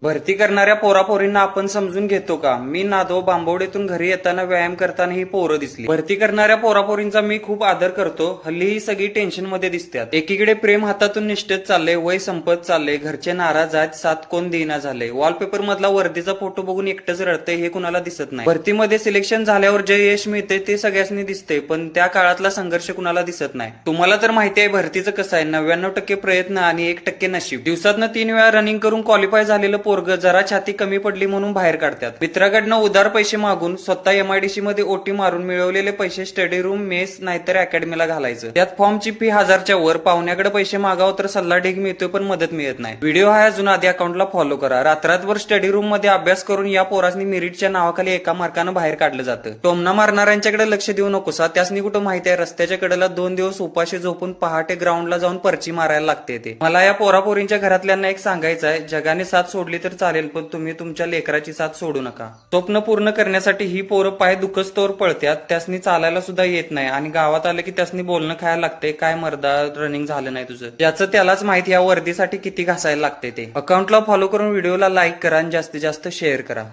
भरती करणाऱ्या पोरापोरींना आपण समजून घेतो का? मी नादो बांबवडेतून घरी येताना व्यायाम करताना ही पोरं दिसली. भरती करणाऱ्या पोरापोरींचा मी खूप आदर करतो. हल्ली ही सगळी टेन्शन मध्ये दिसतात. एकीकडे प्रेम हातातून निष्ठेत चाललंय, वय संपत चाललंय, घरचे नाराज आहेत, साथ कोण देईना झालंय. वॉलपेपर मधला वर्दीचा फोटो बघून एकटंच रडतंय हे कुणाला दिसत नाही. भरतीमध्ये सिलेक्शन झाल्यावर जे यश मिळते ते सगळ्यांनी दिसते, पण त्या काळातला संघर्ष कुणाला दिसत नाही. तुम्हाला तर माहिती आहे भरतीचं कसं आहे, 99% प्रयत्न आणि 1% नशीब. दिवसातनं 3 वेळा रनिंग करून क्वालिफाय झालेलं पोरग जरा छाती कमी पडली म्हणून बाहेर काढतात. मित्राकडनं उधार पैसे मागून स्वतः एमआयडीसी मध्ये ओटी मारून मिळवलेले पैसे स्टडी रूम, मेस नाहीतर अकॅडमीला घालायचं. त्यात फॉर्मची फी 1000च्या वर. पाहुण्याकडे पैसे मागाव तर सल्ला ढीग मिळतोय पण मदत मिळत नाही. व्हिडिओ हा अजून आधी अकाउंटला फॉलो करा. रात्रभर स्टडी रूम मध्ये अभ्यास करून या पोरासनी मेरिटच्या नावाखाली एका मार्कानं बाहेर काढलं जातं. टोमना मारणाऱ्यांच्याकडे लक्ष देऊ नकोसा. त्यासनी कुठं माहिती आहे रस्त्याच्या कडेला 2 दिवस उपाशी झोपून पहाटे ग्राउंडला जाऊन पर्ची मारायला लागते ते. मला या पोरापोरींच्या घरातल्यांना एक सांगायचं आहे, जगाने साथ सोडली तर चालेल पण तुम्ही तुमच्या लेकराची साथ सोडू नका. स्वप्न पूर्ण करण्यासाठी ही पोरं पाय दुखस्तोवर पळत्यात, त्यासनी चालायला सुद्धा येत नाही आणि गावात आलं की त्यासनी बोलणं खायला लागते, काय मर्दा रनिंग झालं नाही तुझं. ज्याचं त्यालाच माहिती या वर्दीसाठी किती घासायला लागते ते. अकाउंटला फॉलो करून व्हिडिओला लाईक करा आणि जास्तीत जास्त शेअर करा.